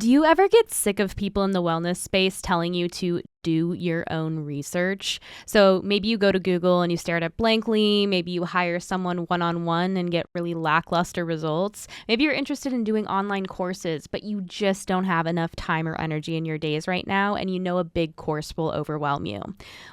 Do you ever get sick of people in the wellness space telling you to do your own research? So maybe you go to Google and you stare at it blankly. Maybe you hire someone one-on-one and get really lackluster results. Maybe you're interested in doing online courses, but you just don't have enough time or energy in your days right now, and you know a big course will overwhelm you.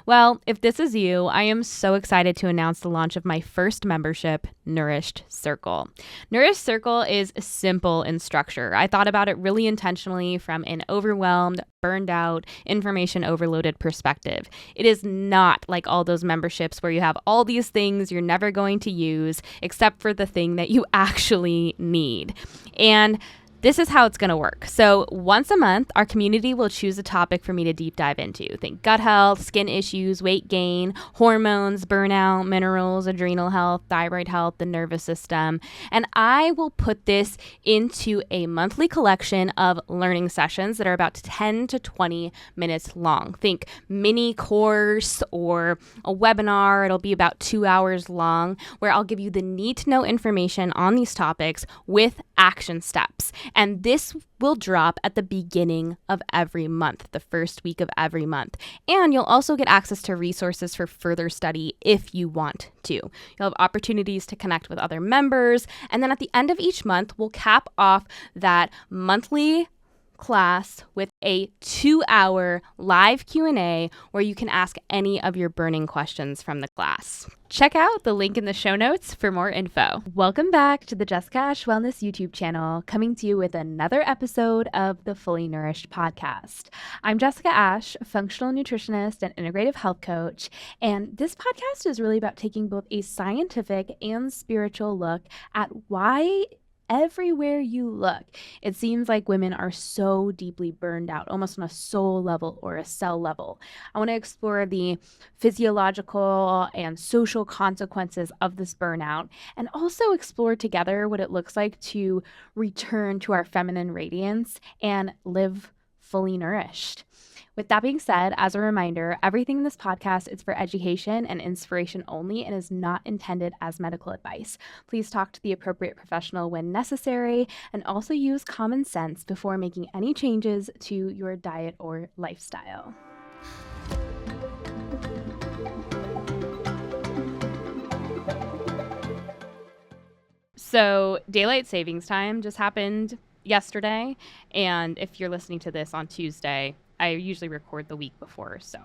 Well, if this is you, I am so excited to announce the launch of my first membership, Nourished Circle. Nourished Circle is simple in structure. I thought about it really intentionally from an overwhelmed, burned out, information overloaded perspective. It is not like all those memberships where you have all these things you're never going to use except for the thing that you actually need. And this is how it's going to work. So once a month, our community will choose a topic for me to deep dive into. Think gut health, skin issues, weight gain, hormones, burnout, minerals, adrenal health, thyroid health, the nervous system. And I will put this into a monthly collection of learning sessions that are about 10 to 20 minutes long. Think mini course or a webinar. It'll be about 2 hours long, where I'll give you the need to know information on these topics with action steps. And this will drop at the beginning of every month, the first week of every month. And you'll also get access to resources for further study if you want to. You'll have opportunities to connect with other members. And then at the end of each month, we'll cap off that monthly class with a 2-hour live Q&A where you can ask any of your burning questions from the class. Check out the link in the show notes for more info. Welcome back to the Jessica Ash Wellness YouTube channel, coming to you with another episode of the Fully Nourished podcast. I'm Jessica Ash, functional nutritionist and integrative health coach, and this podcast is really about taking both a scientific and spiritual look at why everywhere you look, it seems like women are so deeply burned out, almost on a soul level or a cell level. I want to explore the physiological and social consequences of this burnout, and also explore together what it looks like to return to our feminine radiance and live fully nourished. With that being said, as a reminder, everything in this podcast is for education and inspiration only and is not intended as medical advice. Please talk to the appropriate professional when necessary, and also use common sense before making any changes to your diet or lifestyle. So daylight savings time just happened yesterday, and if you're listening to this on Tuesday, I usually record the week before, so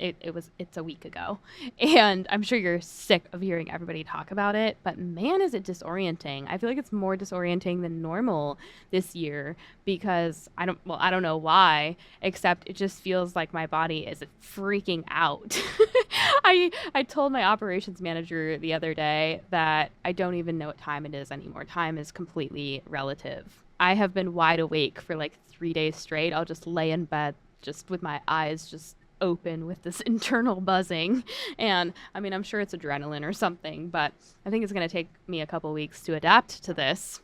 it's a week ago, and I'm sure you're sick of hearing everybody talk about it, but man, is it disorienting. I feel like it's more disorienting than normal this year because I don't know why, except it just feels like my body is freaking out. I told my operations manager the other day that I don't even know what time it is anymore. Time is completely relative. I have been wide awake for like 3 days straight. I'll just lay in bed just with my eyes just open with this internal buzzing. And I mean, I'm sure it's adrenaline or something, but I think it's going to take me a couple weeks to adapt to this.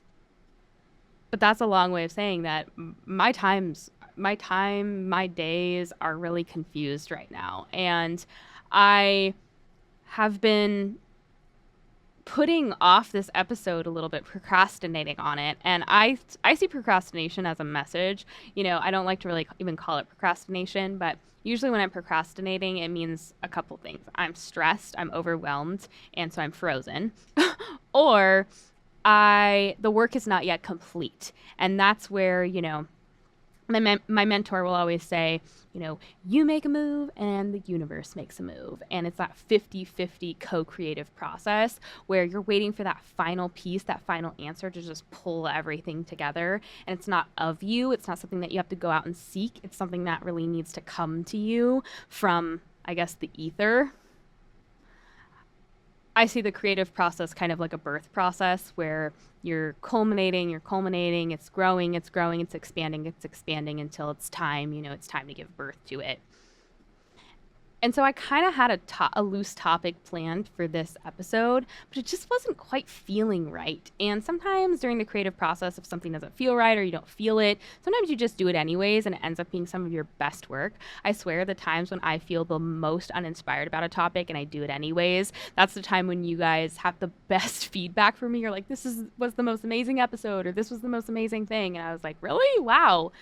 But that's a long way of saying that my days are really confused right now. And I have been putting off this episode a little bit, procrastinating on it. And I see procrastination as a message. You know, I don't like to really even call it procrastination, but usually when I'm procrastinating, it means a couple things. I'm stressed, I'm overwhelmed, and so I'm frozen. Or the work is not yet complete. And that's where, you know, my mentor will always say, you know, you make a move and the universe makes a move. And it's that 50-50 co-creative process where you're waiting for that final piece, that final answer to just pull everything together. And it's not of you. It's not something that you have to go out and seek. It's something that really needs to come to you from, I guess, the ether. I see the creative process kind of like a birth process where you're culminating, it's growing, it's expanding until it's time to give birth to it. And so I kind of had a loose topic planned for this episode, but it just wasn't quite feeling right. And sometimes during the creative process, if something doesn't feel right or you don't feel it, sometimes you just do it anyways and it ends up being some of your best work. I swear the times when I feel the most uninspired about a topic and I do it anyways, that's the time when you guys have the best feedback for me. You're like, was the most amazing episode, or this was the most amazing thing. And I was like, really? Wow.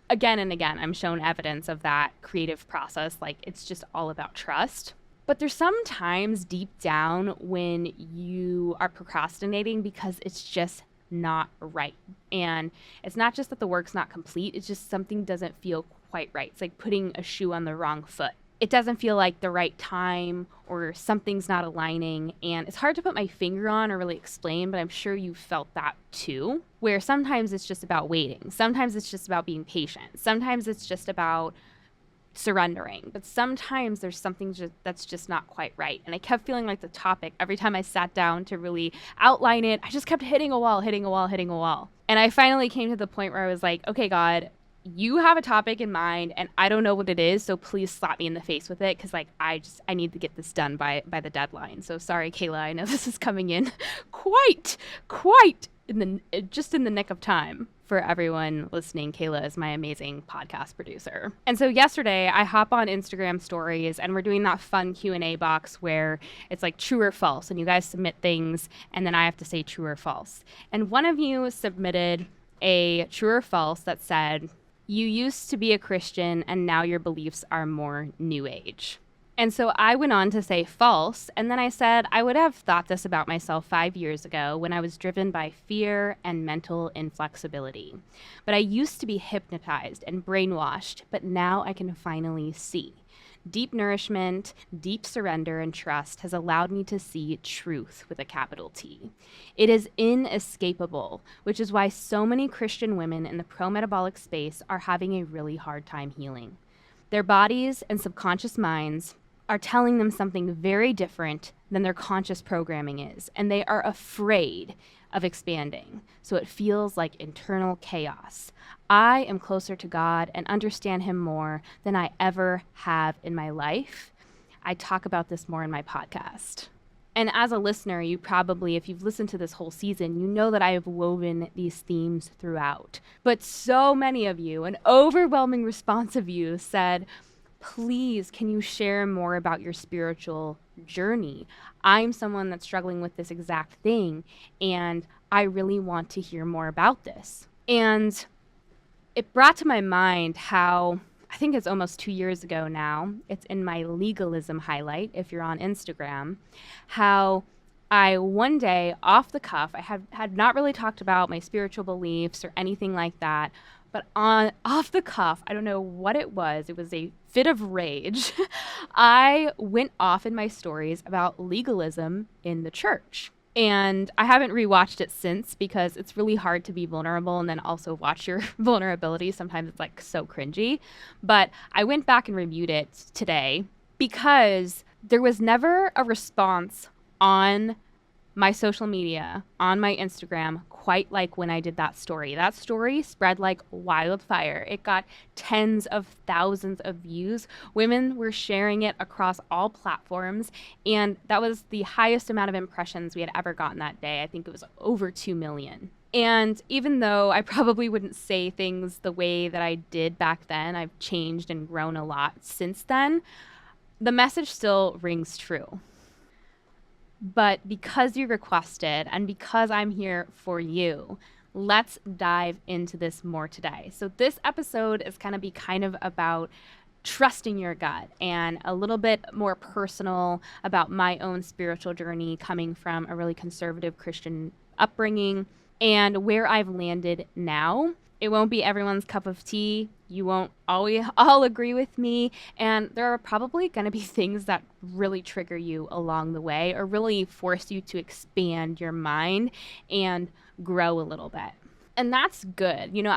Again and again, I'm shown evidence of that creative process. Like, it's just all about trust. But there's some times deep down when you are procrastinating because it's just not right. And it's not just that the work's not complete, it's just something doesn't feel quite right. It's like putting a shoe on the wrong foot. It doesn't feel like the right time, or something's not aligning. And it's hard to put my finger on or really explain, but I'm sure you felt that too, where sometimes it's just about waiting. Sometimes it's just about being patient. Sometimes it's just about surrendering. But sometimes there's something that's just not quite right. And I kept feeling like the topic, every time I sat down to really outline it, I just kept hitting a wall. And I finally came to the point where I was like, okay, God, you have a topic in mind and I don't know what it is, so please slap me in the face with it, because like I need to get this done by the deadline. So sorry, Kayla, I know this is coming in quite in the nick of time. For everyone listening, Kayla is my amazing podcast producer. And so yesterday I hop on Instagram stories and we're doing that fun Q&A box where it's like true or false, and you guys submit things and then I have to say true or false. And one of you submitted a true or false that said, you used to be a Christian and now your beliefs are more New Age. And so I went on to say false, and then I said I would have thought this about myself 5 years ago when I was driven by fear and mental inflexibility. But I used to be hypnotized and brainwashed, but now I can finally see. Deep nourishment, deep surrender, and trust has allowed me to see truth with a capital T. It is inescapable, which is why so many Christian women in the pro-metabolic space are having a really hard time healing. Their bodies and subconscious minds are telling them something very different than their conscious programming is, and they are afraid of expanding. So it feels like internal chaos. I am closer to God and understand him more than I ever have in my life. I talk about this more in my podcast. And as a listener, you probably, if you've listened to this whole season, you know that I have woven these themes throughout. But so many of you, an overwhelming response of you said, please, can you share more about your spiritual journey? I'm someone that's struggling with this exact thing, and I really want to hear more about this. And it brought to my mind how, I think it's almost 2 years ago now, it's in my legalism highlight, if you're on Instagram, how I one day, off the cuff, I had not really talked about my spiritual beliefs or anything like that, but off the cuff, I don't know what it was a fit of rage, I went off in my stories about legalism in the church. And I haven't rewatched it since, because it's really hard to be vulnerable and then also watch your vulnerability. Sometimes it's like so cringy. But I went back and reviewed it today because there was never a response on my social media, on my Instagram, quite like when I did that story. That story spread like wildfire. It got tens of thousands of views. Women were sharing it across all platforms, and that was the highest amount of impressions we had ever gotten that day. I think it was over 2 million. And even though I probably wouldn't say things the way that I did back then, I've changed and grown a lot since then, the message still rings true. But because you requested and because I'm here for you, let's dive into this more today. So this episode is going to be kind of about trusting your gut and a little bit more personal about my own spiritual journey coming from a really conservative Christian upbringing and where I've landed now. It won't be everyone's cup of tea. You won't always all agree with me. And there are probably going to be things that really trigger you along the way or really force you to expand your mind and grow a little bit. And that's good. You know,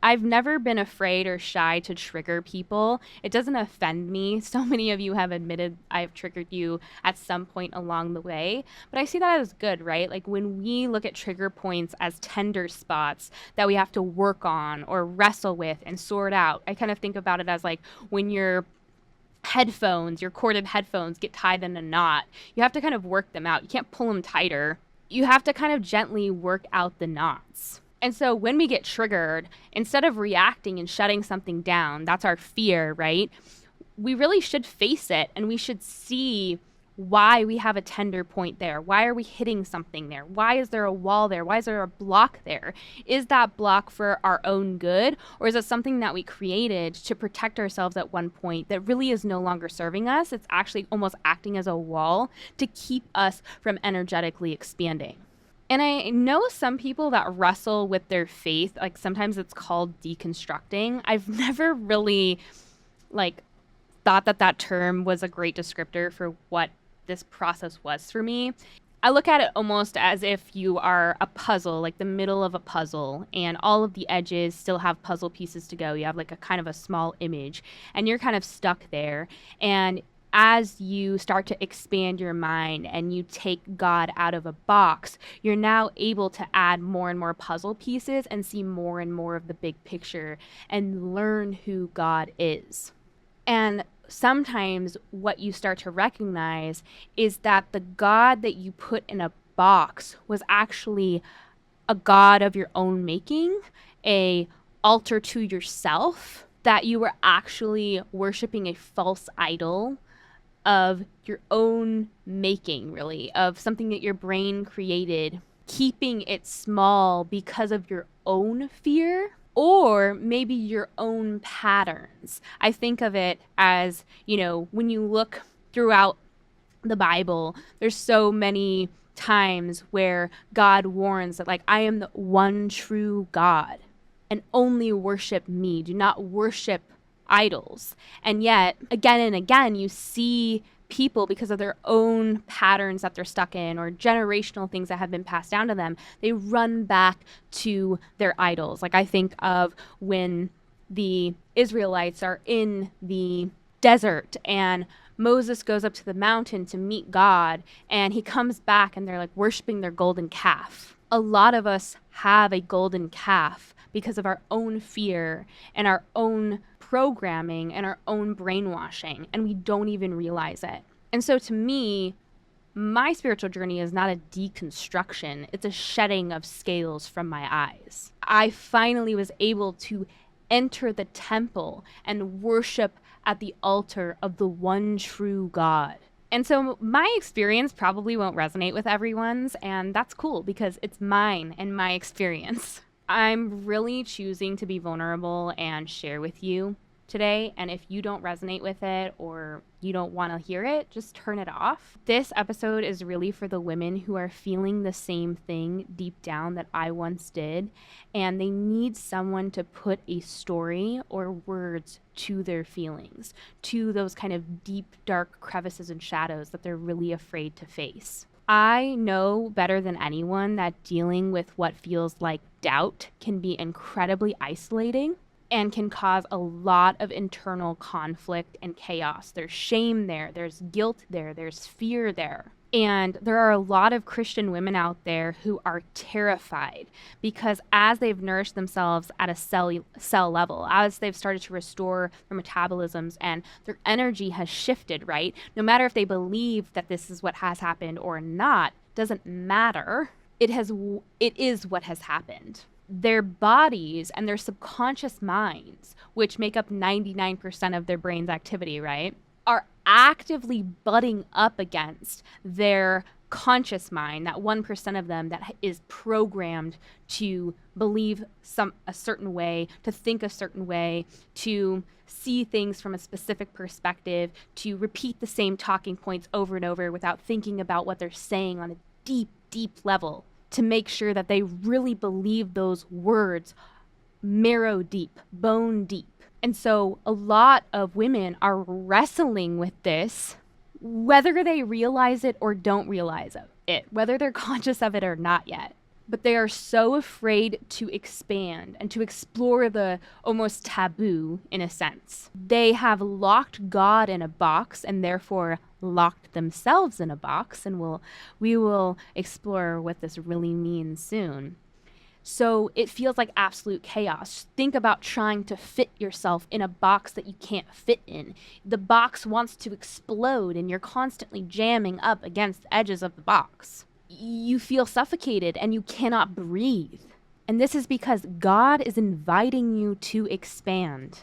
I've never been afraid or shy to trigger people. It doesn't offend me. So many of you have admitted I've triggered you at some point along the way. But I see that as good, right? Like when we look at trigger points as tender spots that we have to work on or wrestle with and sort out, I kind of think about it as like when you're headphones, your corded headphones get tied in a knot. You have to kind of work them out. You can't pull them tighter. You have to kind of gently work out the knots. And so when we get triggered, instead of reacting and shutting something down, that's our fear, right? We really should face it, and we should see why we have a tender point there. Why are we hitting something there? Why is there a wall there? Why is there a block there? Is that block for our own good, or is it something that we created to protect ourselves at one point that really is no longer serving us? It's actually almost acting as a wall to keep us from energetically expanding. And I know some people that wrestle with their faith, like sometimes it's called deconstructing. I've never really thought that term was a great descriptor for what this process was for me. I look at it almost as if you are a puzzle, like the middle of a puzzle, and all of the edges still have puzzle pieces to go. You have like a kind of a small image, and you're kind of stuck there. And as you start to expand your mind and you take God out of a box, you're now able to add more and more puzzle pieces and see more and more of the big picture and learn who God is. And sometimes what you start to recognize is that the God that you put in a box was actually a God of your own making, a altar to yourself, that you were actually worshiping a false idol of your own making, really, of something that your brain created, keeping it small because of your own fear or maybe your own patterns. I think of it as, when you look throughout the Bible, there's so many times where God warns that, I am the one true God and only worship me. Do not worship idols. And yet, again and again, you see people, because of their own patterns that they're stuck in or generational things that have been passed down to them, they run back to their idols. I think of when the Israelites are in the desert and Moses goes up to the mountain to meet God, and he comes back and they're worshiping their golden calf. A lot of us have a golden calf because of our own fear and our own programming and our own brainwashing, and we don't even realize it. And so to me, my spiritual journey is not a deconstruction, it's a shedding of scales from my eyes. I finally was able to enter the temple and worship at the altar of the one true God. And so my experience probably won't resonate with everyone's, and that's cool because it's mine and my experience. I'm really choosing to be vulnerable and share with you today, and if you don't resonate with it or you don't want to hear it, just turn it off. This episode is really for the women who are feeling the same thing deep down that I once did, and they need someone to put a story or words to their feelings, to those kind of deep, dark crevices and shadows that they're really afraid to face. I know better than anyone that dealing with what feels like doubt can be incredibly isolating and can cause a lot of internal conflict and chaos. There's shame there, there's guilt there, there's fear there. And there are a lot of Christian women out there who are terrified because as they've nourished themselves at a cell level, as they've started to restore their metabolisms and their energy has shifted, right? No matter if they believe that this is what has happened or not, doesn't matter. It is what has happened. Their bodies and their subconscious minds, which make up 99% of their brain's activity, right, are actively butting up against their conscious mind, that 1% of them that is programmed to believe a certain way, to think a certain way, to see things from a specific perspective, to repeat the same talking points over and over without thinking about what they're saying on a deep, deep level, to make sure that they really believe those words marrow deep, bone deep. And so a lot of women are wrestling with this, whether they realize it or don't realize it, whether they're conscious of it or not yet. But they are so afraid to expand and to explore the almost taboo, in a sense. They have locked God in a box and therefore locked themselves in a box, and we will explore what this really means soon. So it feels like absolute chaos. Think about trying to fit yourself in a box that you can't fit in. The box wants to explode and you're constantly jamming up against the edges of the box. You feel suffocated and you cannot breathe. And this is because God is inviting you to expand.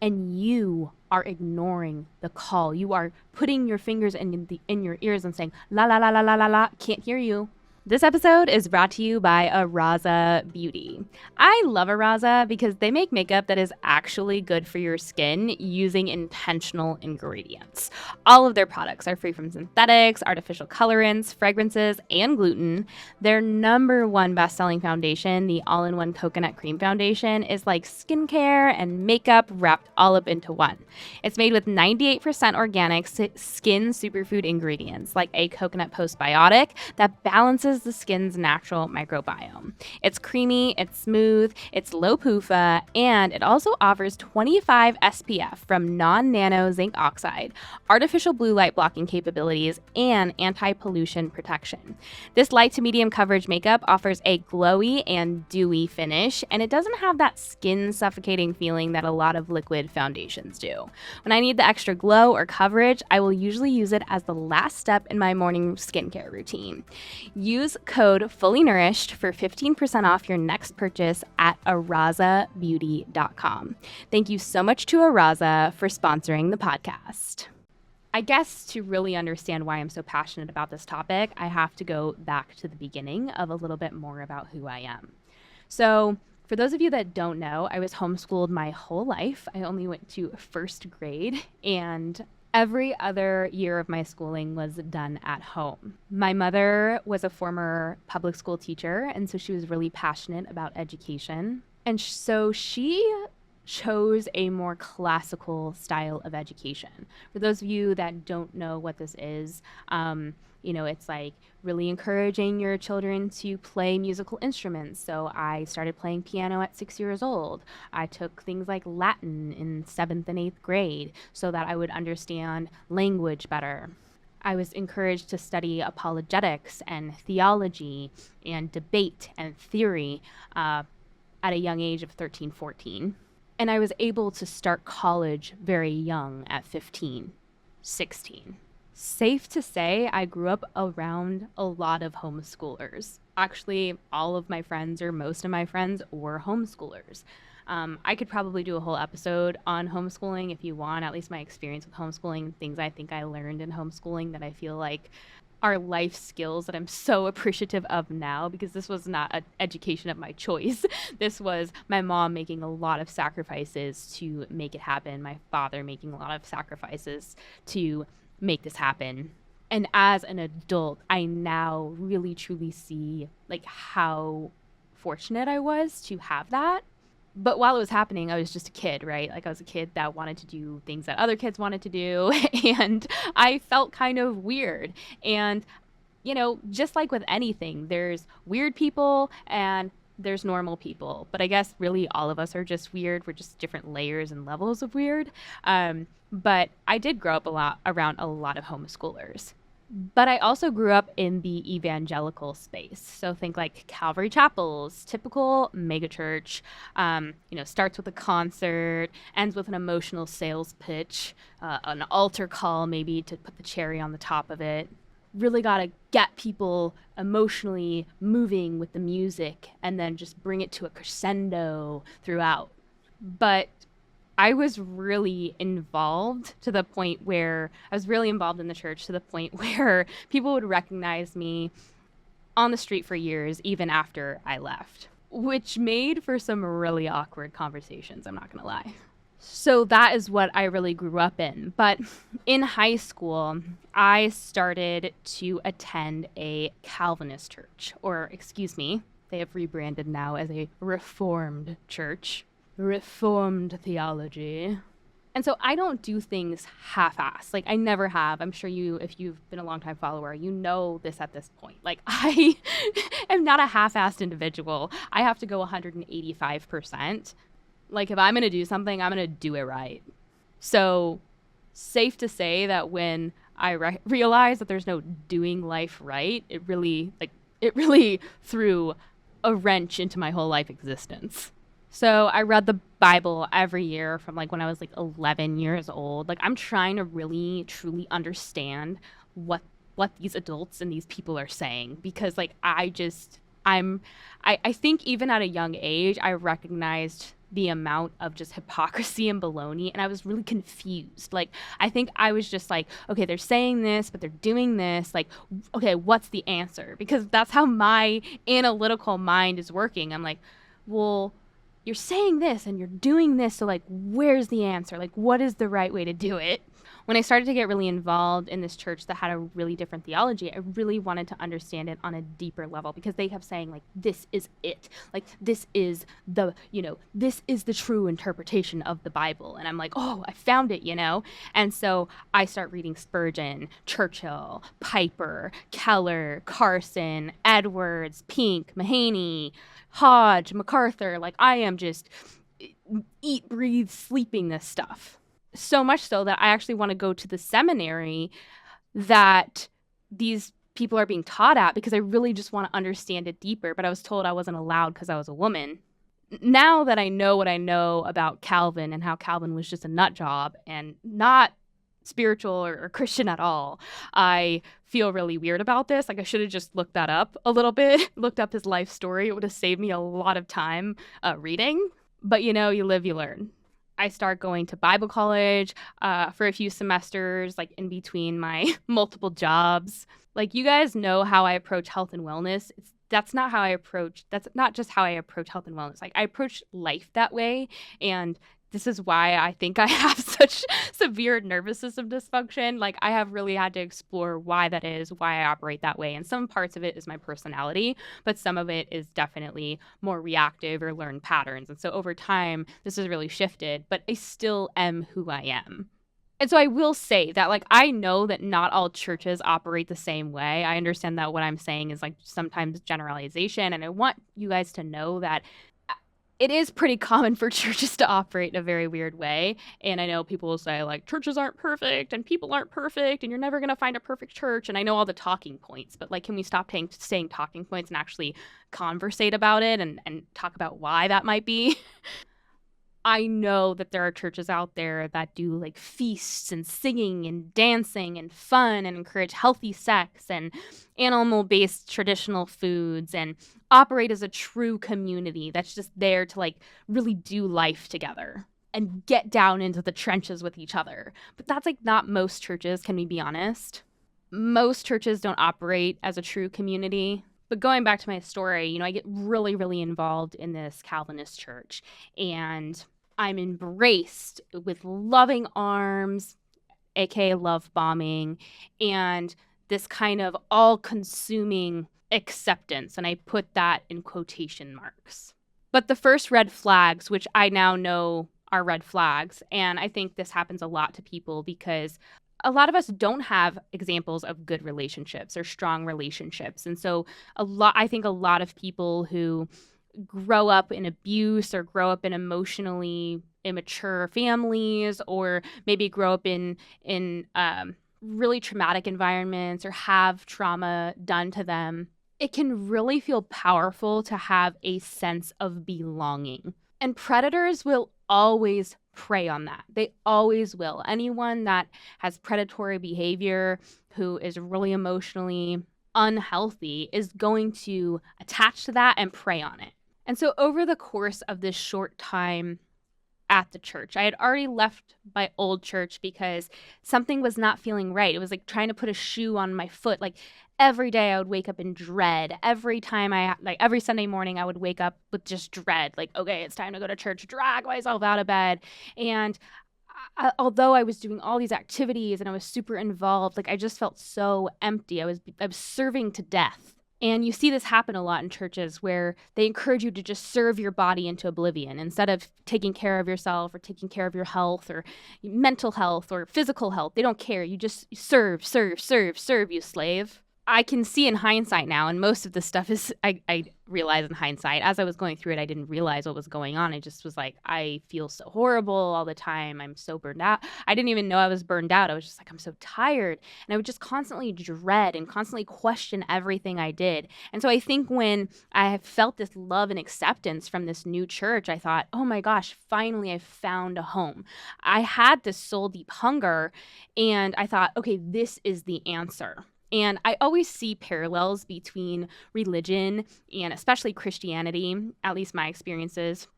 And you are ignoring the call. You are putting your fingers in your ears and saying, la, la, la, la, la, la, la, can't hear you. This episode is brought to you by Araza Beauty. I love Araza because they make makeup that is actually good for your skin using intentional ingredients. All of their products are free from synthetics, artificial colorants, fragrances, and gluten. Their number one best-selling foundation, the all-in-one coconut cream foundation, is like skincare and makeup wrapped all up into one. It's made with 98% organic skin superfood ingredients like a coconut postbiotic that balances the skin's natural microbiome. It's creamy, it's smooth, it's low PUFA, and it also offers 25 SPF from non-nano zinc oxide, artificial blue light blocking capabilities, and anti-pollution protection. This light to medium coverage makeup offers a glowy and dewy finish, and it doesn't have that skin suffocating feeling that a lot of liquid foundations do. When I need the extra glow or coverage, I will usually use it as the last step in my morning skincare routine. Use code FULLYNOURISHED for 15% off your next purchase at arazabeauty.com. Thank you so much to Araza for sponsoring the podcast. I guess to really understand why I'm so passionate about this topic, I have to go back to the beginning of a little bit more about who I am. So, for those of you that don't know, I was homeschooled my whole life. I only went to first grade, and every other year of my schooling was done at home. My mother was a former public school teacher, and so she was really passionate about education. And so she chose a more classical style of education. For those of you that don't know what this is, it's like really encouraging your children to play musical instruments. So I started playing piano at 6 years old. I took things like Latin in 7th and 8th grade so that I would understand language better. I was encouraged to study apologetics and theology and debate and theory at a young age of 13, 14. And I was able to start college very young at 15, 16. Safe to say, I grew up around a lot of homeschoolers. Actually, all of my friends or most of my friends were homeschoolers. I could probably do a whole episode on homeschooling if you want, at least my experience with homeschooling, things I think I learned in homeschooling that I feel like are life skills that I'm so appreciative of now, because this was not an education of my choice. This was my mom making a lot of sacrifices to make it happen, my father making a lot of sacrifices to make this happen. And as an adult, I now really truly see like how fortunate I was to have that. But while it was happening, I was just a kid, right? Like I was a kid that wanted to do things that other kids wanted to do. And I felt kind of weird. And, just like with anything, there's weird people and there's normal people. But I guess really all of us are just weird. We're just different layers and levels of weird. But I did grow up around a lot of homeschoolers. But I also grew up in the evangelical space. So think like Calvary chapels, typical megachurch, starts with a concert, ends with an emotional sales pitch, an altar call maybe to put the cherry on the top of it. Really got to get people emotionally moving with the music and then just bring it to a crescendo throughout. But I was really involved to the point where I was really involved in the church to the point where people would recognize me on the street for years, even after I left, which made for some really awkward conversations, I'm not going to lie. So that is what I really grew up in. But in high school, I started to attend a Calvinist church, they have rebranded now as a Reformed church. Reformed theology. And so I don't do things half-assed. Like I never have. I'm sure if you've been a long-time follower, you know this at this point. Like I am not a half-assed individual. I have to go 185%. Like if I'm going to do something, I'm going to do it right. So safe to say that when I realized that there's no doing life right, it really threw a wrench into my whole life existence. So I read the Bible every year from like when I was like 11 years old. Like I'm trying to really truly understand what these adults and these people are saying, because like I think even at a young age I recognized the amount of just hypocrisy and baloney, and I was really confused. Like I think I was just like, okay, they're saying this but they're doing this, like okay, what's the answer? Because that's how my analytical mind is working. I'm like, well, you're saying this and you're doing this, so like where's the answer? Like what is the right way to do it? When I started to get really involved in this church that had a really different theology, I really wanted to understand it on a deeper level, because they kept saying like, this is it. Like this is the, this is the true interpretation of the Bible. And I'm like, oh, I found it, And so I start reading Spurgeon, Churchill, Piper, Keller, Carson, Edwards, Pink, Mahaney, Hodge, MacArthur. Like I am just eat, breathe, sleeping this stuff. So much so that I actually want to go to the seminary that these people are being taught at, because I really just want to understand it deeper. But I was told I wasn't allowed because I was a woman. Now that I know what I know about Calvin and how Calvin was just a nut job and not spiritual or Christian at all, I feel really weird about this. Like I should have just looked that up a little bit, looked up his life story. It would have saved me a lot of time reading. But you live, you learn. I start going to Bible college for a few semesters, like in between my multiple jobs. Like you guys know how I approach health and wellness. That's not just how I approach health and wellness. Like I approach life that way. And this is why I think I have such severe nervous system dysfunction. Like I have really had to explore why that is, why I operate that way. And some parts of it is my personality, but some of it is definitely more reactive or learned patterns. And so over time, this has really shifted, but I still am who I am. And so I will say that, like, I know that not all churches operate the same way. I understand that what I'm saying is like sometimes generalization. And I want you guys to know that it is pretty common for churches to operate in a very weird way. And I know people will say, like, churches aren't perfect and people aren't perfect and you're never going to find a perfect church. And I know all the talking points, but, like, can we stop saying talking points and actually conversate about it and talk about why that might be? I know that there are churches out there that do, like, feasts and singing and dancing and fun and encourage healthy sex and animal-based traditional foods and operate as a true community that's just there to, like, really do life together and get down into the trenches with each other. But that's, like, not most churches, can we be honest? Most churches don't operate as a true community. But going back to my story, I get really, really involved in this Calvinist church, and I'm embraced with loving arms, aka love bombing, and this kind of all-consuming acceptance, and I put that in quotation marks. But the first red flags, which I now know are red flags, and I think this happens a lot to people because a lot of us don't have examples of good relationships or strong relationships. And so I think a lot of people who grow up in abuse or grow up in emotionally immature families, or maybe grow up in really traumatic environments or have trauma done to them, it can really feel powerful to have a sense of belonging. And predators will always prey on that. They always will. Anyone that has predatory behavior, who is really emotionally unhealthy, is going to attach to that and prey on it. And so over the course of this short time at the church, I had already left my old church because something was not feeling right. It was like trying to put a shoe on my foot. Like every day I would wake up in dread. Every Sunday morning I would wake up with just dread. Like, okay, it's time to go to church, drag myself out of bed. And although I was doing all these activities and I was super involved, like I just felt so empty. I was serving to death. And you see this happen a lot in churches where they encourage you to just serve your body into oblivion instead of taking care of yourself or taking care of your health or mental health or physical health. They don't care. You just serve, you slave. I can see in hindsight now, and most of the stuff is I realize in hindsight. As I was going through it, I didn't realize what was going on. I just was like, I feel so horrible all the time. I'm so burned out. I didn't even know I was burned out. I was just like, I'm so tired. And I would just constantly dread and constantly question everything I did. And so I think when I felt this love and acceptance from this new church, I thought, oh my gosh, finally I found a home. I had this soul deep hunger, and I thought, okay, this is the answer. And I always see parallels between religion and especially Christianity, at least my experiences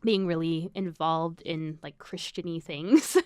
being really involved in like Christian-y things.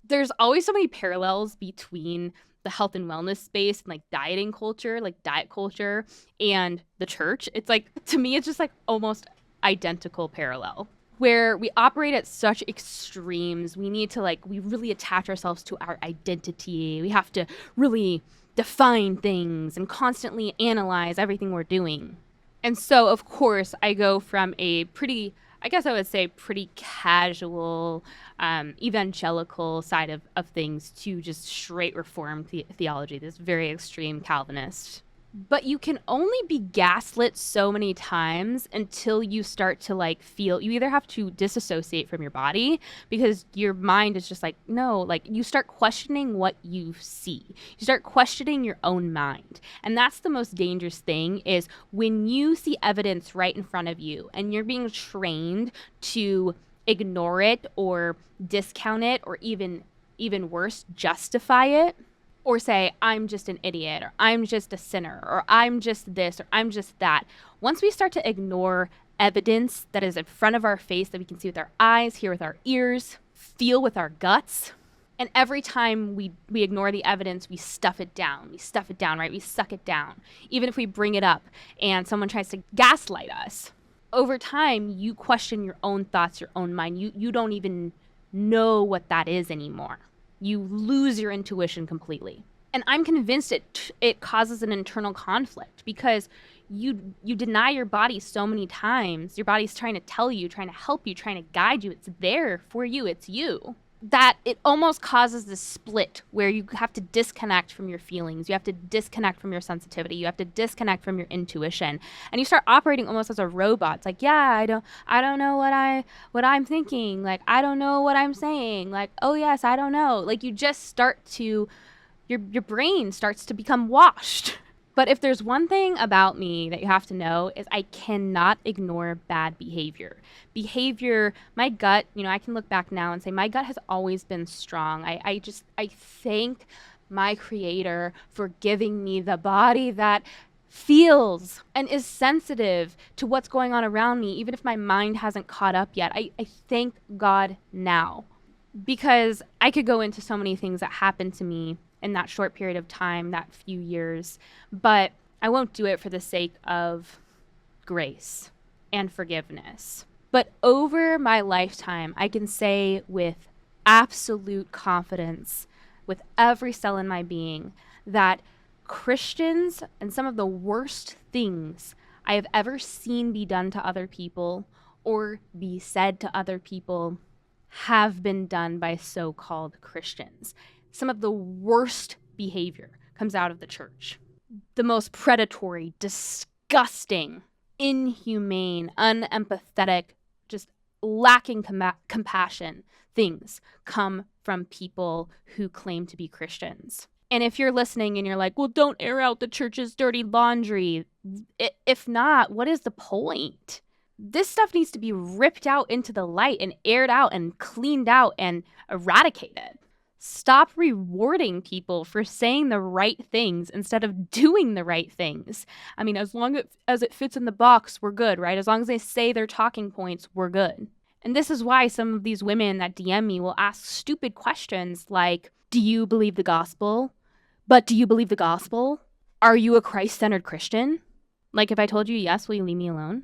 There's always so many parallels between the health and wellness space and like dieting culture, like diet culture, and the church. It's like, to me, it's just like almost identical parallel, where we operate at such extremes. We need to we really attach ourselves to our identity. We have to really define things and constantly analyze everything we're doing. And so, of course, I go from a pretty, I guess I would say, pretty casual, evangelical side of things to just straight Reformed theology, this very extreme Calvinist. But you can only be gaslit so many times until you start to feel, you either have to disassociate from your body because your mind is just no, you start questioning what you see. You start questioning your own mind. And that's the most dangerous thing, is when you see evidence right in front of you and you're being trained to ignore it or discount it or even worse, justify it. Or say, I'm just an idiot, or I'm just a sinner, or I'm just this, or I'm just that. Once we start to ignore evidence that is in front of our face that we can see with our eyes, hear with our ears, feel with our guts, and every time we ignore the evidence, we stuff it down. We stuff it down, right? We suck it down. Even if we bring it up and someone tries to gaslight us, over time, you question your own thoughts, your own mind. You don't even know what that is anymore. You lose your intuition completely. And I'm convinced it causes an internal conflict because you deny your body so many times. Your body's trying to tell you, trying to help you, trying to guide you. It's there for you. It's you. That it almost causes this split where you have to disconnect from your feelings. You have to disconnect from your sensitivity. You have to disconnect from your intuition. And you start operating almost as a robot. It's like, yeah, I don't know what I'm thinking. I don't know what I'm saying. Oh yes, I don't know. You just start to, your brain starts to become washed. But if there's one thing about me that you have to know, is I cannot ignore bad behavior. My gut, I can look back now and say my gut has always been strong. I thank my Creator for giving me the body that feels and is sensitive to what's going on around me, even if my mind hasn't caught up yet. I thank God now, because I could go into so many things that happened to me in that short period of time, that few years, but I won't do it for the sake of grace and forgiveness. But over my lifetime, I can say with absolute confidence, with every cell in my being, that Christians and some of the worst things I have ever seen be done to other people or be said to other people have been done by so-called Christians. Some of the worst behavior comes out of the church. The most predatory, disgusting, inhumane, unempathetic, just lacking compassion things come from people who claim to be Christians. And if you're listening and you're like, well, don't air out the church's dirty laundry. If not, what is the point? This stuff needs to be ripped out into the light and aired out and cleaned out and eradicated. Stop rewarding people for saying the right things instead of doing the right things. I mean, as long as it fits in the box, we're good, right? As long as they say their talking points, we're good. And this is why some of these women that DM me will ask stupid questions like, do you believe the gospel? But do you believe the gospel? Are you a Christ-centered Christian? If I told you yes, will you leave me alone?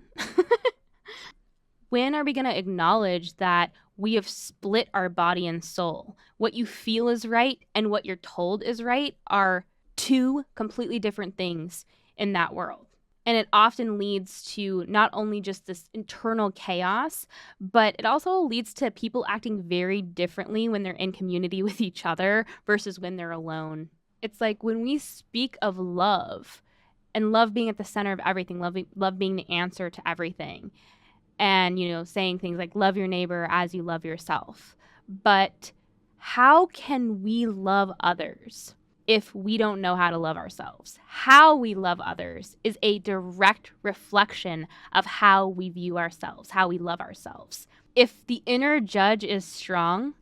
When are we going to acknowledge that we have split our body and soul? What you feel is right and what you're told is right are two completely different things in that world. And it often leads to not only just this internal chaos, but it also leads to people acting very differently when they're in community with each other versus when they're alone. It's like when we speak of love and love being at the center of everything, love being the answer to everything, and, saying things like love your neighbor as you love yourself. But how can we love others if we don't know how to love ourselves? How we love others is a direct reflection of how we view ourselves, how we love ourselves. If the inner judge is strong,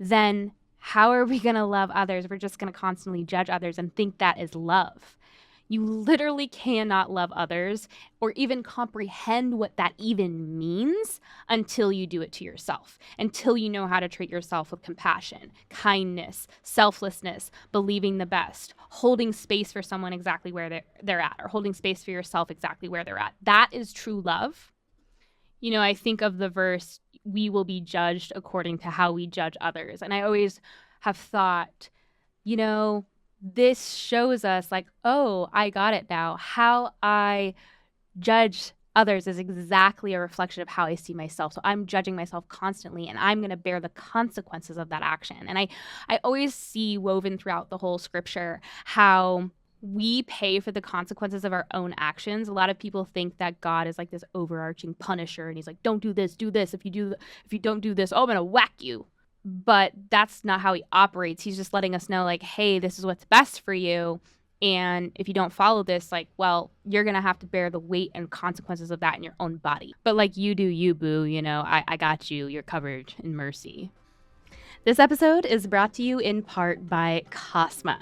then how are we going to love others? We're just going to constantly judge others and think that is love. You literally cannot love others or even comprehend what that even means until you do it to yourself, until you know how to treat yourself with compassion, kindness, selflessness, believing the best, holding space for someone exactly where they're at, or holding space for yourself exactly where they're at. That is true love. I think of the verse, we will be judged according to how we judge others. And I always have thought, this shows us like, oh, I got it now. How I judge others is exactly a reflection of how I see myself. So I'm judging myself constantly, and I'm going to bear the consequences of that action. And I always see woven throughout the whole scripture how we pay for the consequences of our own actions. A lot of people think that God is like this overarching punisher, and he's like, don't do this, do this. If you don't do this, oh, I'm going to whack you. But that's not how he operates. He's just letting us know, like, hey, this is what's best for you. And if you don't follow this, like, well, you're going to have to bear the weight and consequences of that in your own body. But like, you do you, boo. I got you. You're covered in mercy. This episode is brought to you in part by Cosma.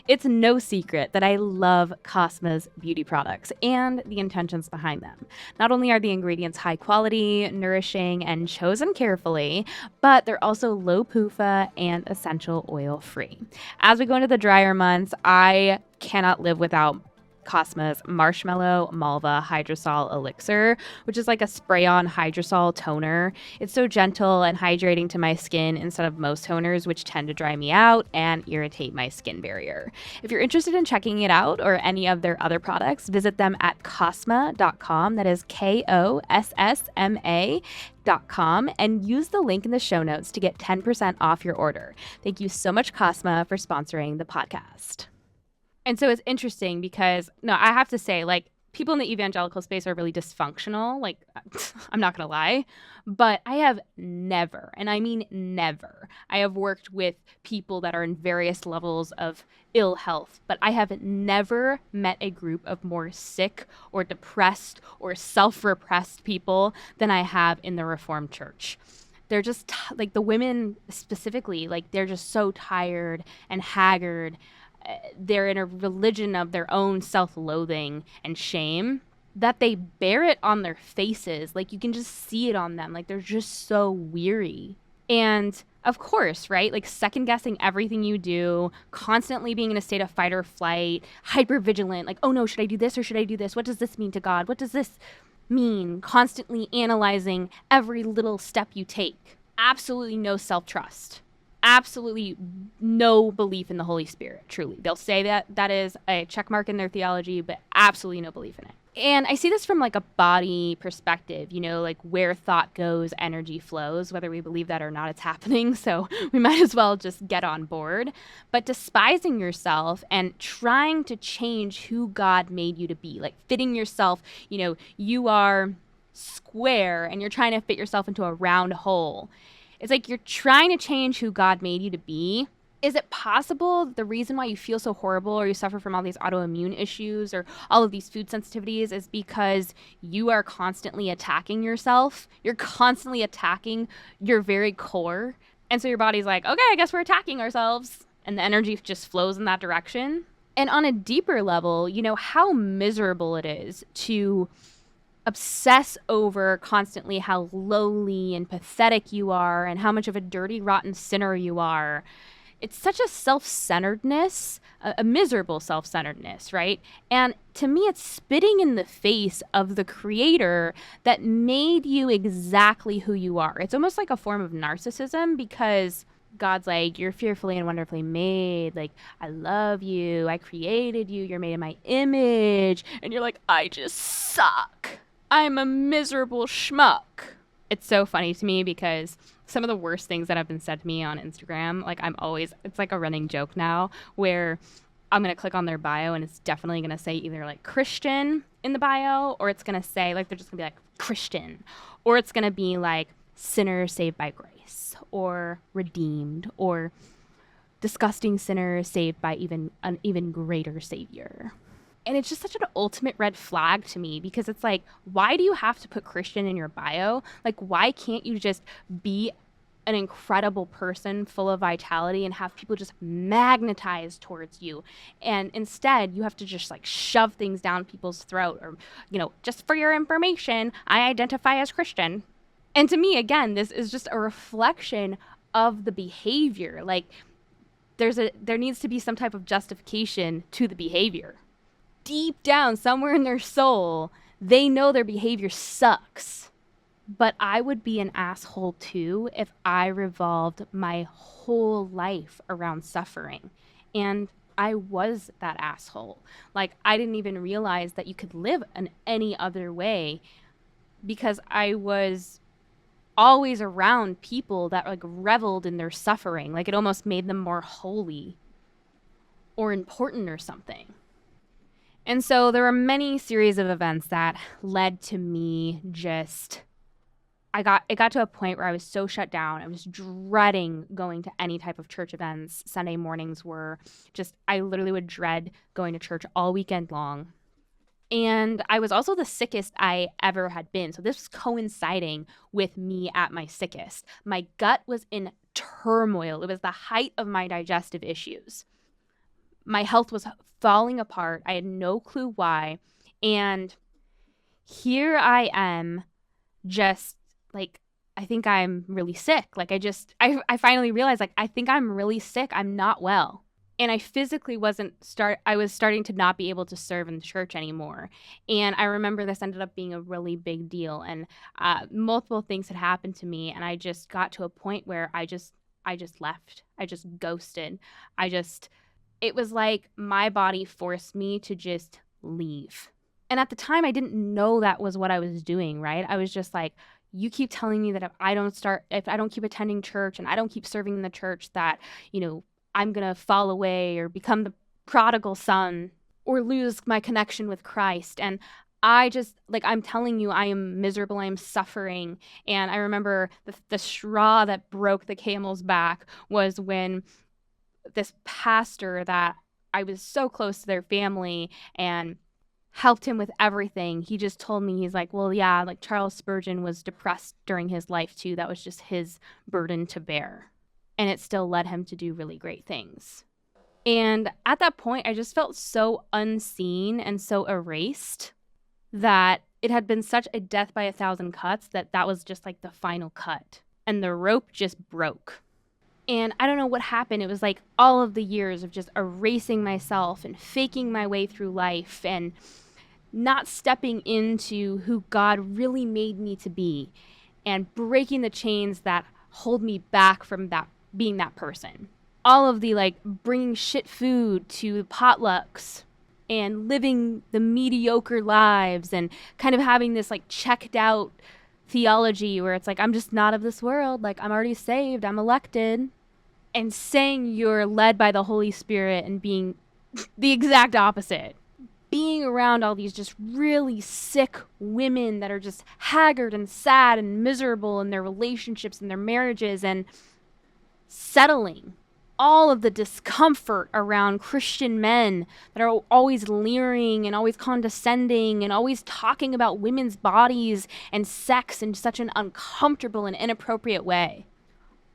It's no secret that I love Cosma's beauty products and the intentions behind them. Not only are the ingredients high quality, nourishing, and chosen carefully, but they're also low PUFA and essential oil free. As we go into the drier months, I cannot live without Cosma's Marshmallow Malva Hydrosol Elixir, which is like a spray-on hydrosol toner. It's so gentle and hydrating to my skin instead of most toners, which tend to dry me out and irritate my skin barrier. If you're interested in checking it out or any of their other products, visit them at cosma.com. That is KOSSMA.com, and use the link in the show notes to get 10% off your order. Thank you so much, Cosma, for sponsoring the podcast. And so it's interesting because, I have to say, like, people in the evangelical space are really dysfunctional. Like, I'm not going to lie, but I have never, and I mean never, I have worked with people that are in various levels of ill health, but I have never met a group of more sick or depressed or self-repressed people than I have in the Reformed Church. They're just, like, the women specifically, like, they're just so tired and haggard. They're in a religion of their own self-loathing and shame that they bear it on their faces. Like, you can just see it on them. Like, they're just so weary. And of course, right? Like, second guessing everything you do, constantly being in a state of fight or flight, hyper vigilant. Like, oh no, should I do this or should I do this? What does this mean to God? What does this mean? Constantly analyzing every little step you take. Absolutely no self-trust. Absolutely no belief in the Holy Spirit, truly. They'll say that is a check mark in their theology, but absolutely no belief in it. And I see this from like a body perspective, like where thought goes, energy flows. Whether we believe that or not, it's happening. So we might as well just get on board. But despising yourself and trying to change who God made you to be, like fitting yourself, you are square and you're trying to fit yourself into a round hole. It's like you're trying to change who God made you to be. Is it possible the reason why you feel so horrible or you suffer from all these autoimmune issues or all of these food sensitivities is because you are constantly attacking yourself? You're constantly attacking your very core. And so your body's like, okay, I guess we're attacking ourselves. And the energy just flows in that direction. And on a deeper level, how miserable it is to obsess over constantly how lowly and pathetic you are and how much of a dirty, rotten sinner you are. It's such a self-centeredness, a miserable self-centeredness, right? And to me, it's spitting in the face of the Creator that made you exactly who you are. It's almost like a form of narcissism because God's like, you're fearfully and wonderfully made. Like, I love you. I created you. You're made in my image. And you're like, I just suck. I'm a miserable schmuck. It's so funny to me because some of the worst things that have been said to me on Instagram, like it's like a running joke now where I'm going to click on their bio and it's definitely going to say either like Christian in the bio, or it's going to say like, they're just going to be like Christian, or it's going to be like sinner saved by grace, or redeemed, or disgusting sinner saved by an even greater savior. And it's just such an ultimate red flag to me, because it's like, why do you have to put Christian in your bio? Like, why can't you just be an incredible person full of vitality and have people just magnetize towards you? And instead, you have to just like shove things down people's throat, or, just for your information, I identify as Christian. And to me, again, this is just a reflection of the behavior. Like, there needs to be some type of justification to the behavior. Deep down, somewhere in their soul, they know their behavior sucks. But I would be an asshole too if I revolved my whole life around suffering. And I was that asshole. Like, I didn't even realize that you could live in any other way, because I was always around people that like reveled in their suffering. Like, it almost made them more holy or important or something. And so there were many series of events that led to me just, it got to a point where I was so shut down. I was dreading going to any type of church events. Sunday mornings were just, I literally would dread going to church all weekend long. And I was also the sickest I ever had been. So this was coinciding with me at my sickest. My gut was in turmoil. It was the height of my digestive issues. My health was falling apart. I had no clue why. And here I am, just like, I think I'm really sick. Like, I finally realized, like, I think I'm really sick. I'm not well. And I physically I was starting to not be able to serve in the church anymore. And I remember this ended up being a really big deal. And multiple things had happened to me. And I just got to a point where I just left. I just ghosted. It was like my body forced me to just leave. And at the time, I didn't know that was what I was doing, right? I was just like, you keep telling me that if I don't keep attending church and I don't keep serving in the church, that, I'm going to fall away or become the prodigal son or lose my connection with Christ. And I just, like, I'm telling you, I am miserable. I am suffering. And I remember the straw that broke the camel's back was when this pastor that I was so close to their family and helped him with everything. He just told me, he's like, well, yeah, like Charles Spurgeon was depressed during his life too. That was just his burden to bear. And it still led him to do really great things. And at that point, I just felt so unseen and so erased that it had been such a death by 1,000 cuts that was just like the final cut. And the rope just broke. And I don't know what happened. It was like all of the years of just erasing myself and faking my way through life and not stepping into who God really made me to be and breaking the chains that hold me back from that being that person. All of the like bringing shit food to potlucks and living the mediocre lives and kind of having this like checked out theology where it's like, I'm just not of this world. Like, I'm already saved. I'm elected. And saying you're led by the Holy Spirit and being the exact opposite. Being around all these just really sick women that are just haggard and sad and miserable in their relationships and their marriages, and settling. All of the discomfort around Christian men that are always leering and always condescending and always talking about women's bodies and sex in such an uncomfortable and inappropriate way.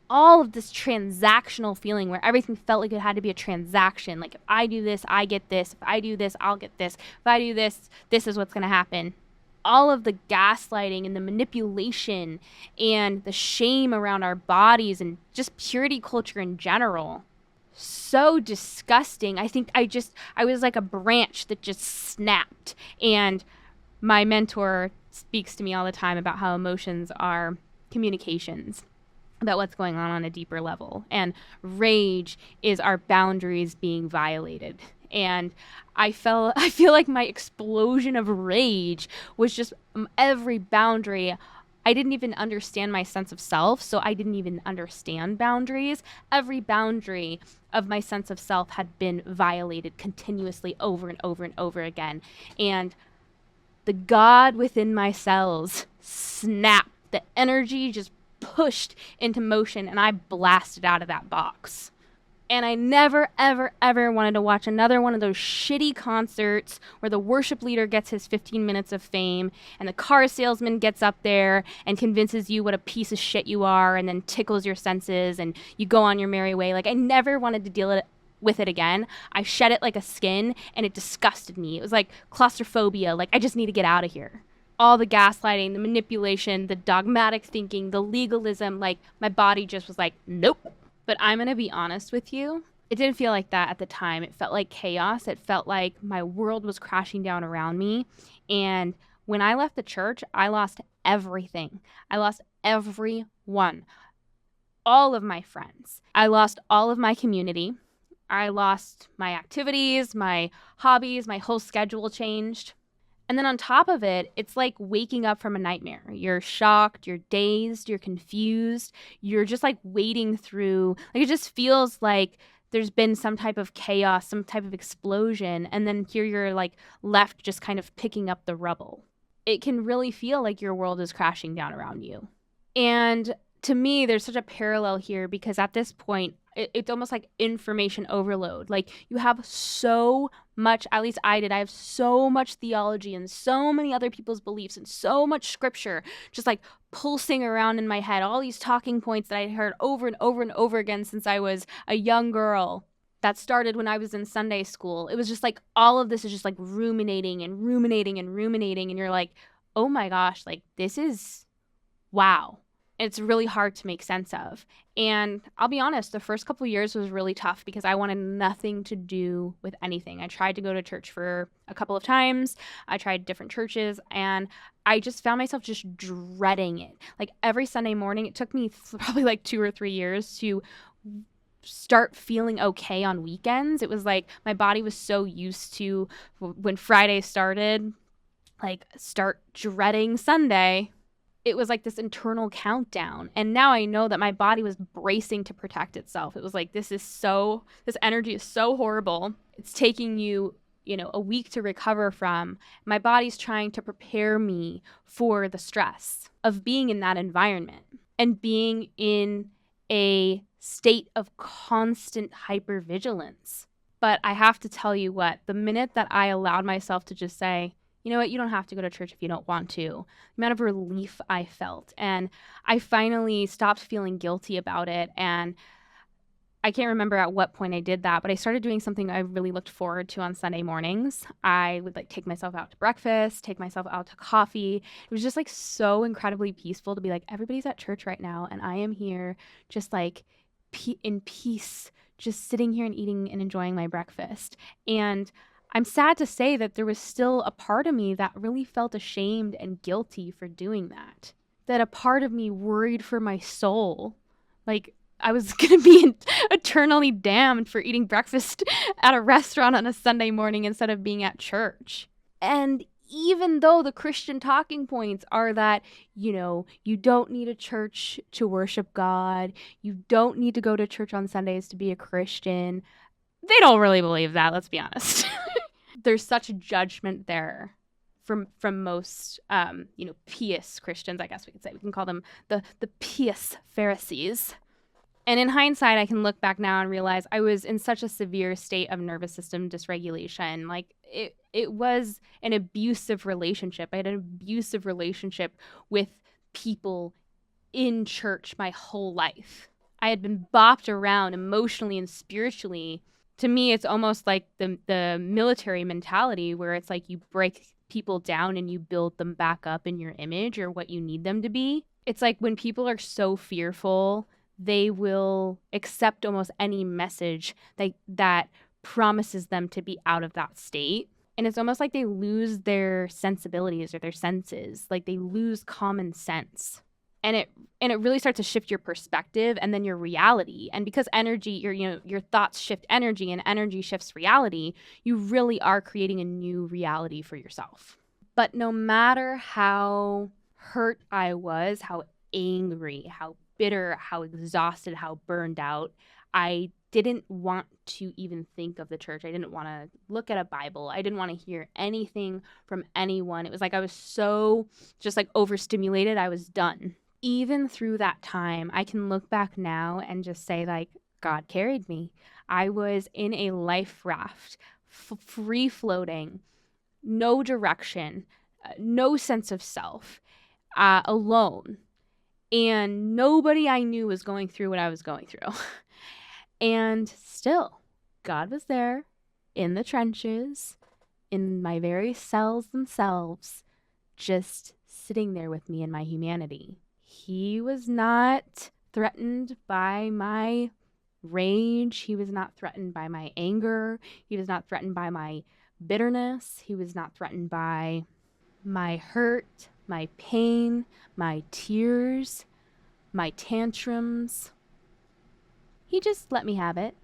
All of this transactional feeling where everything felt like it had to be a transaction. Like, if I do this, I get this. If I do this, I'll get this. If I do this, this is what's going to happen. All of the gaslighting and the manipulation and the shame around our bodies and just purity culture in general. So disgusting. I think I was like a branch that just snapped. And my mentor speaks to me all the time about how emotions are communications about what's going on a deeper level. And rage is our boundaries being violated. And I feel like my explosion of rage was just every boundary I didn't even understand my sense of self, so I didn't even understand boundaries. Every boundary of my sense of self had been violated continuously over and over and over again. And the God within my cells snapped. The energy just pushed into motion, and I blasted out of that box. And I never, ever, ever wanted to watch another one of those shitty concerts where the worship leader gets his 15 minutes of fame and the car salesman gets up there and convinces you what a piece of shit you are and then tickles your senses and you go on your merry way. Like, I never wanted to deal with it again. I shed it like a skin, and it disgusted me. It was like claustrophobia. Like, I just need to get out of here. All the gaslighting, the manipulation, the dogmatic thinking, the legalism, like, my body just was like, nope. But I'm going to be honest with you. It didn't feel like that at the time. It felt like chaos. It felt like my world was crashing down around me. And when I left the church, I lost everything. I lost everyone. All of my friends. I lost all of my community. I lost my activities, my hobbies, my whole schedule changed. And then on top of it, it's like waking up from a nightmare. You're shocked, you're dazed, you're confused. You're just like wading through, like, it just feels like there's been some type of chaos, some type of explosion. And then here you're like left just kind of picking up the rubble. It can really feel like your world is crashing down around you. And to me, there's such a parallel here because at this point, it's almost like information overload. Like, you have so much, at least I did, I have so much theology and so many other people's beliefs and so much scripture just like pulsing around in my head. All these talking points that I heard over and over and over again since I was a young girl. That started when I was in Sunday school. It was just like all of this is just like ruminating and ruminating and ruminating. And you're like, oh my gosh, like, this is wow. It's really hard to make sense of. And I'll be honest, the first couple of years was really tough because I wanted nothing to do with anything. I tried to go to church for a couple of times. I tried different churches, and I just found myself just dreading it. Like, every Sunday morning, it took me probably like 2 or 3 years to start feeling okay on weekends. It was like my body was so used to when Friday started, like, start dreading Sunday. It was like this internal countdown. And now I know that my body was bracing to protect itself. It was like, this energy is so horrible. It's taking you, a week to recover from. My body's trying to prepare me for the stress of being in that environment and being in a state of constant hypervigilance. But I have to tell you what, the minute that I allowed myself to just say, you know what, you don't have to go to church if you don't want to. The amount of relief I felt. And I finally stopped feeling guilty about it. And I can't remember at what point I did that, but I started doing something I really looked forward to on Sunday mornings. I would like take myself out to breakfast, take myself out to coffee. It was just like so incredibly peaceful to be like, everybody's at church right now. And I am here just like in peace, just sitting here and eating and enjoying my breakfast. And I'm sad to say that there was still a part of me that really felt ashamed and guilty for doing that. That a part of me worried for my soul. Like, I was going to be eternally damned for eating breakfast at a restaurant on a Sunday morning instead of being at church. And even though the Christian talking points are that, you don't need a church to worship God, you don't need to go to church on Sundays to be a Christian, they don't really believe that, let's be honest. There's such judgment there from most, pious Christians, I guess we could say. We can call them the pious Pharisees. And in hindsight, I can look back now and realize I was in such a severe state of nervous system dysregulation. Like, it was an abusive relationship. I had an abusive relationship with people in church my whole life. I had been bopped around emotionally and spiritually. To me, it's almost like the military mentality where it's like you break people down and you build them back up in your image or what you need them to be. It's like when people are so fearful, they will accept almost any message that promises them to be out of that state. And it's almost like they lose their sensibilities or their senses, like they lose common sense. And it really starts to shift your perspective and then your reality. And because energy, your thoughts shift energy and energy shifts reality, you really are creating a new reality for yourself. But no matter how hurt I was, how angry, how bitter, how exhausted, how burned out. I didn't want to even think of the church. I didn't want to look at a Bible. I didn't want to hear anything from anyone. It was like I was so just like overstimulated. I was done. Even through that time, I can look back now and just say, like, God carried me. I was in a life raft, free floating, no direction, no sense of self, alone. And nobody I knew was going through what I was going through. And still, God was there in the trenches, in my very cells themselves, just sitting there with me in my humanity. He was not threatened by my rage. He was not threatened by my anger. He was not threatened by my bitterness. He was not threatened by my hurt, my pain, my tears, my tantrums. He just let me have it.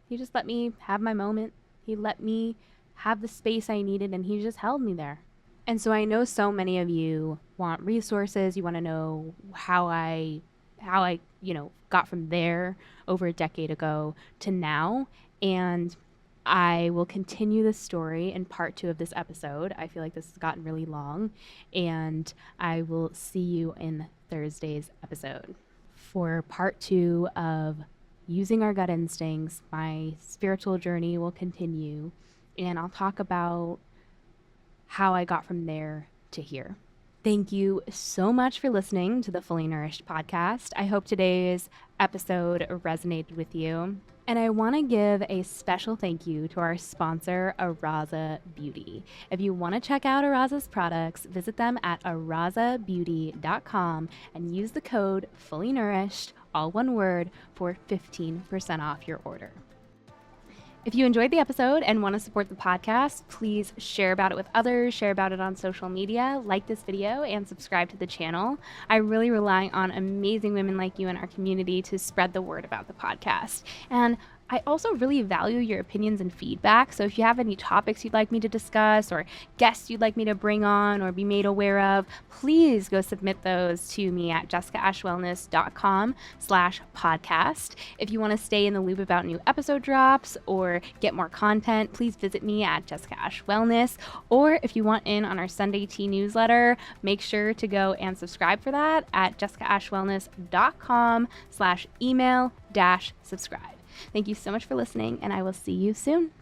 He just let me have my moment. He let me have the space I needed, and he just held me there. And so I know so many of you want resources. You want to know how I got from there over a decade ago to now. And I will continue this story in part 2 of this episode. I feel like this has gotten really long, and I will see you in Thursday's episode for part 2 of Using Our Gut Instincts. My spiritual journey will continue, and I'll talk about how I got from there to here. Thank you so much for listening to the Fully Nourished podcast. I hope today's episode resonated with you. And I want to give a special thank you to our sponsor, Araza Beauty. If you want to check out Araza's products, visit them at arazabeauty.com and use the code Fully Nourished, all one word, for 15% off your order. If you enjoyed the episode and want to support the podcast, please share about it with others, share about it on social media, like this video, and subscribe to the channel. I really rely on amazing women like you in our community to spread the word about the podcast. And I also really value your opinions and feedback. So if you have any topics you'd like me to discuss or guests you'd like me to bring on or be made aware of, please go submit those to me at jessicaashwellness.com/podcast. If you want to stay in the loop about new episode drops or get more content, please visit me at Jessica Ash Wellness. Or if you want in on our Sunday tea newsletter, make sure to go and subscribe for that at jessicaashwellness.com/email-subscribe. Thank you so much for listening, and I will see you soon.